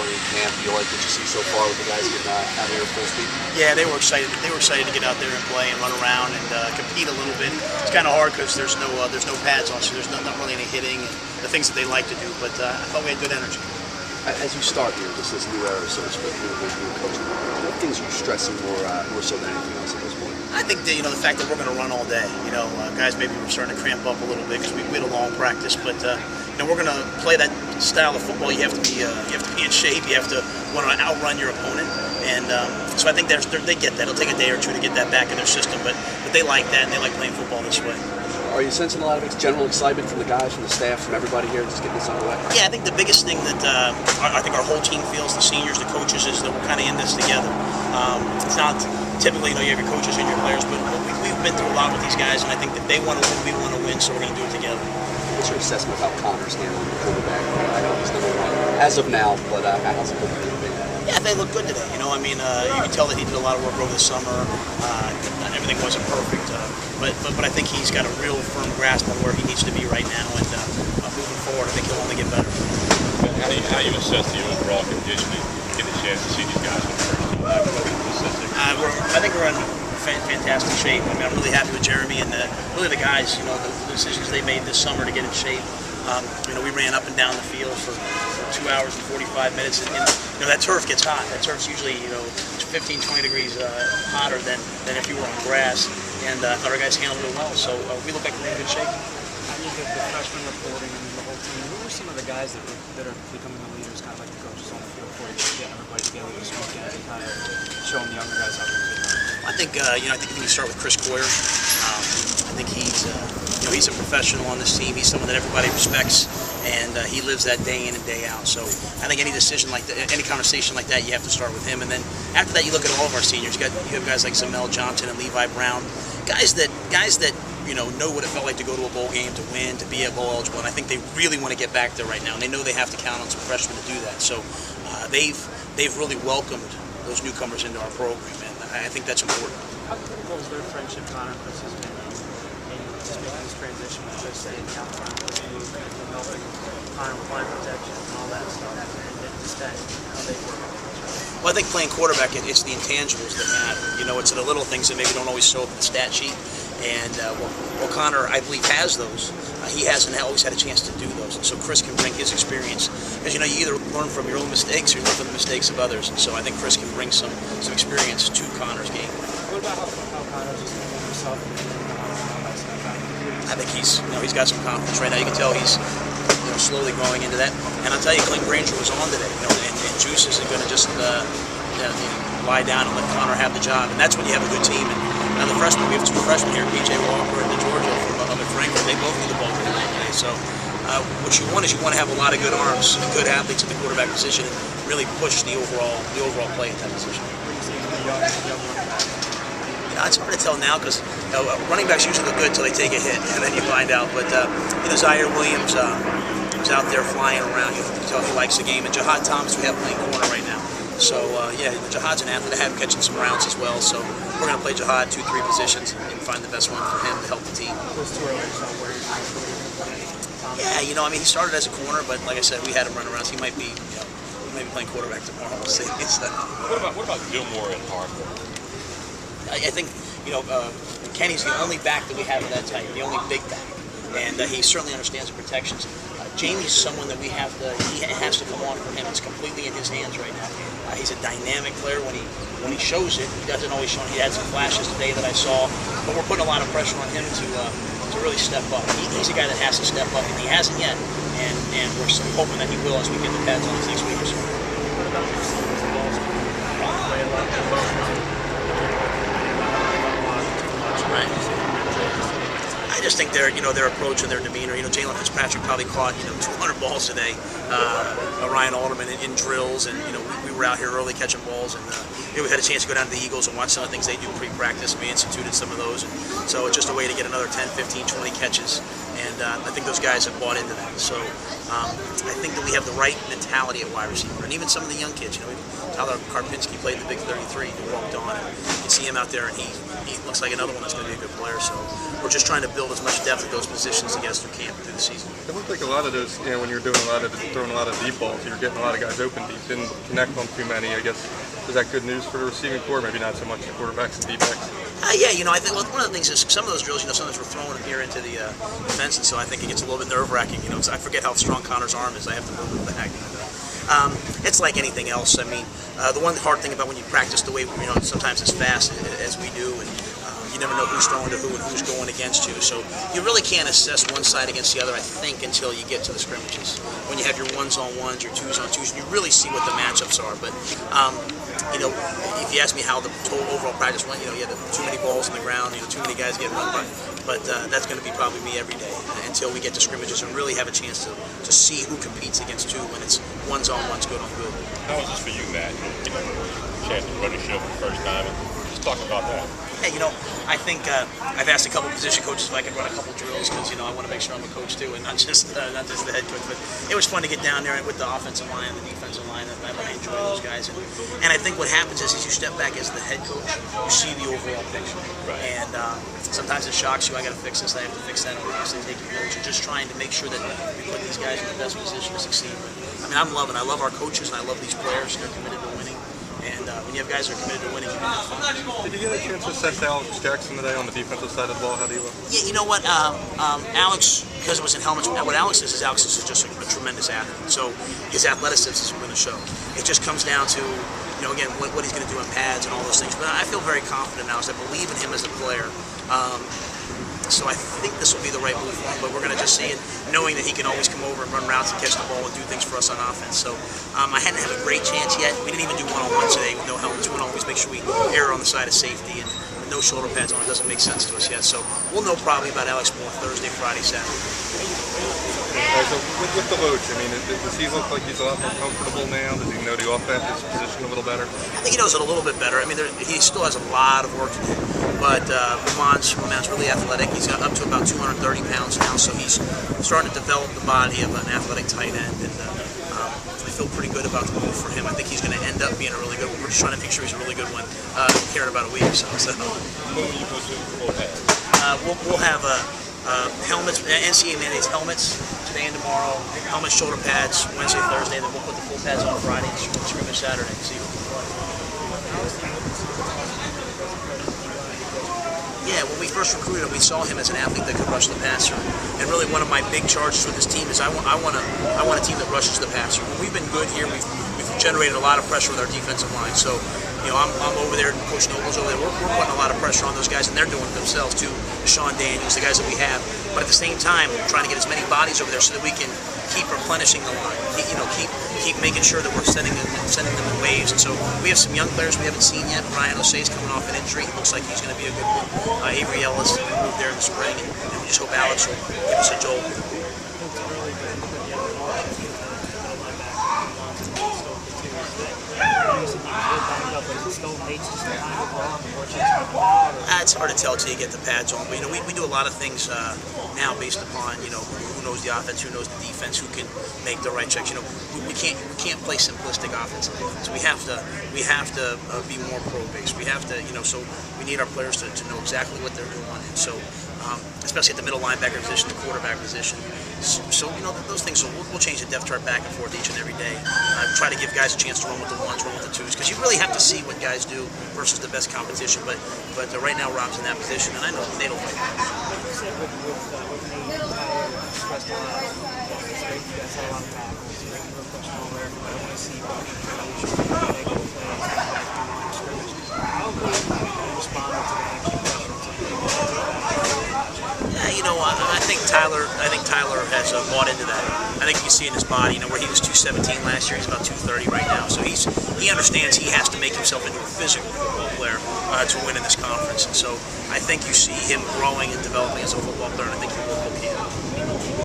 early in camp. Do you like what you see so far with the guys getting out here full speed? Yeah, they were excited. They were excited to get out there and play and run around and compete a little bit. It's kind of hard because there's no pads on, so there's not really any hitting and the things that they like to do. But I thought we had good energy. As you start here, this new era, so to speak, new coaching, what things are you stressing more so than anything else at this point? I think that, the fact that we're going to run all day. Guys maybe were starting to cramp up a little bit because we had a long practice, but we're going to play that style of football. You have to be in shape. You have to want to outrun your opponent, and so I think they get that. It'll take a day or two to get that back in their system, but they like that and they like playing football this way. Are you sensing a lot of general excitement from the guys, from the staff, from everybody here, just getting this underway? Yeah, I think the biggest thing that I think our whole team feels, the seniors, the coaches, is that we're kind of in this together. It's not typically, you have your coaches and your players, but we've been through a lot with these guys, and I think that they want to win, we want to win, so we're going to do it together. What's your assessment about Connor's handling the quarterback? I know he's number one as of now, but how's it looking? Yeah, they look good today. You can tell that he did a lot of work over the summer. Everything wasn't perfect, but I think he's got a real firm grasp on where he needs to be right now, and moving forward, I think he'll only get better. How do you assess the overall conditioning? Get a chance to see these guys for the first time? I think we're in fantastic shape. I'm really happy with Jeremy and really the guys. The decisions they made this summer to get in shape. We ran up and down the field for 2 hours and 45 minutes, and that turf gets hot. That turf's usually 15, 20 degrees hotter than if you were on grass, and I thought our guys handled it well. So we look like we're in good shape. I think the freshman reporting and the whole team. Who are some of the guys that are becoming the leaders, kind of like the coaches on the field for you, getting everybody together this weekend and kind of showing the younger guys how to do it? I think you start with Chris Coyer. I think he's a professional on this team. He's someone that everybody respects, and he lives that day in and day out. So I think any decision like that, any conversation like that, you have to start with him. And then after that, you look at all of our seniors. You have guys like Zamel Johnson and Levi Brown, guys that know what it felt like to go to a bowl game, to win, to be bowl eligible. And I think they really want to get back there right now, and they know they have to count on some freshmen to do that. So they've really welcomed those newcomers into our program, and I think that's important. How critical is their friendship, Connor, Chris has been in just making this transition with Chris saying California with you, and helping Connor with line protection and all that stuff, and just that how they work with each other? Well, I think playing quarterback, it's the intangibles that matter. It's the little things that maybe don't always show up in the stat sheet. And Connor, I believe, has those. He hasn't always had a chance to do those, and so Chris can bring his experience. Because you either learn from your own mistakes or you learn from the mistakes of others, and so I think Chris can bring some experience to Connor's game. What about how Connor's just handling himself and all that stuff? I think he's got some confidence right now. You can tell he's slowly growing into that. And I'll tell you, Clint Granger was on today, and Juice isn't going to just lie down and let Connor have the job, and that's when you have a good team. And now the freshmen, we have 2 freshmen here, PJ Walker and Georgia from up at Franklin. They both need the ball today. So what you want is you want to have a lot of good arms, good athletes at the quarterback position, and really push the overall play at that position. It's hard to tell now because running backs usually look good until they take a hit, and then you find out. But Zaire Williams is out there flying around. You can tell he likes the game. And Jahad Thomas, we have playing corner right now. So Jahad's an athlete. I have him catching some routes as well. So we're going to play Jahad 2-3 positions and find the best one for him to help the team. Yeah, he started as a corner, but like I said, we had him run around. So he might be playing quarterback tomorrow. We'll see. What about Gilmore and Harper? I think Kenny's the only back that we have of that type, the only big back, and he certainly understands the protections. Jamie's someone that he has to come on for him. It's completely in his hands right now. He's a dynamic player when he shows it. He doesn't always show it. He had some flashes today that I saw, but we're putting a lot of pressure on him to really step up. He's a guy that has to step up, and he hasn't yet. And we're hoping that he will as we get the pads on this next week or so. What about your receivers? The ball's play a lot of right. I just think their approach and their demeanor. Jalen Fitzpatrick probably caught 200 balls today. Ryan Alderman in drills, and we were out here early catching balls, and we had a chance to go down to the Eagles and watch some of the things they do pre-practice. We instituted some of those, and so it's just a way to get another 10, 15, 20 catches And I think those guys have bought into that. So I think that we have the right mentality at wide receiver. And even some of the young kids, Tyler Karpinski played the big 33 and walked on. And you see him out there, and he looks like another one that's going to be a good player. So we're just trying to build as much depth at those positions to get us through camp through the season. It looked like a lot of those, when you're doing throwing a lot of deep balls, you're getting a lot of guys open deep. Didn't connect on too many, I guess. Is that good news for the receiving corps? Maybe not so much the quarterbacks and D-backs. Yeah, I think one of the things is some of those drills, sometimes we're throwing them here into the fence, and so I think it gets a little bit nerve-wracking. I forget how strong Connor's arm is. I have to move it back. It's like anything else. I mean, the one hard thing about when you practice the way, sometimes as fast as we do, and you never know who's throwing to who and who's going against who. So you really can't assess one side against the other, I think, until you get to the scrimmages. When you have your ones-on-ones, your twos-on-twos, and you really see what the matchups are. But if you ask me how the total overall practice went, you had too many balls on the ground, too many guys getting run by. But that's going to be probably me every day until we get to scrimmages and really have a chance to see who competes against two when it's ones-on-ones, good on good. How was this for you, Matt? Chance to run a show for the first time, and just talk about that. Yeah, I think I've asked a couple position coaches if I could run a couple drills because I want to make sure I'm a coach too and not just the head coach. But it was fun to get down there with the offensive line and the defensive line. I enjoy those guys. And I think what happens is you step back as the head coach, you see the overall picture. Right. And sometimes it shocks you. I got to fix this. I have to fix that. Or obviously taking notes. You're just trying to make sure that we put these guys in the best position to succeed. But, I love our coaches and I love these players. They're committed to winning. And when you have guys that are committed to winning, you can have fun. Did you get a chance to assess Alex Jackson today on the defensive side of the ball? How do you look? Yeah, you know what? Alex, because it was in helmets, what Alex is just a tremendous athlete. So his athleticism is going to show. It just comes down to, again, what he's going to do in pads and all those things. But I feel very confident now. I believe in him as a player. So I think this will be the right move for him, but we're going to just see it, knowing that he can always come over and run routes and catch the ball and do things for us on offense. So I hadn't had a great chance yet. We didn't even do one-on-one today with no helmets. We want to always make sure we err on the side of safety, and with no shoulder pads on, it doesn't make sense to us yet. So we'll know probably about Alex more Thursday, Friday, Saturday. So with the Loach, does he look like he's a lot more comfortable now? Does he know the offense, his position a little better? I think he knows it a little bit better. He still has a lot of work to do. But Ramon's really athletic. He's got up to about 230 pounds now, so he's starting to develop the body of an athletic tight end. And I feel pretty good about the move for him. I think he's going to end up being a really good one. We're just trying to make sure he's a really good one here in about a week or so. When will you go to full pads? We'll have helmets, NCAA mandates helmets today and tomorrow, helmets, shoulder pads Wednesday, Thursday, then we'll put the full pads on Friday and scrimmage Saturday and see who can play. Yeah, when we first recruited him, we saw him as an athlete that could rush the passer. And really, one of my big charges with this team is I want a team that rushes the passer. When we've been good here, we've generated a lot of pressure with our defensive line. So, I'm over there, Coach Noble's over there. We're putting a lot of pressure on those guys, and they're doing it themselves too. Sean Daniels, the guys that we have. But at the same time, we're trying to get as many bodies over there so that we can keep replenishing the line. Keep making sure that we're sending them in waves. And so we have some young players we haven't seen yet. Brian Osei's coming off an injury. He looks like he's going to be a good one. Avery Ellis moved there in the spring, and we just hope Alex will give us a jolt. It's hard to tell until you get the pads on. But we do a lot of things now based upon who knows the offense, who knows the defense, who can make the right checks. We can't play simplistic offense and defense. We have to be more pro-based. We have to so we need our players to know exactly what they're doing. And so especially at the middle linebacker position, the quarterback position. So those things. So we'll change the depth chart back and forth each and every day. Try to give guys a chance to run with the ones, run with the twos, because you really have to see what guys do versus the best competition. But right now Rob's in that position, and I know they don't play. I think Tyler has bought into that. I think you can see in his body, where he was 217 last year, he's about 230 right now. So he understands he has to make himself into a physical football player to win in this conference. And so I think you see him growing and developing as a football player, and I think he will.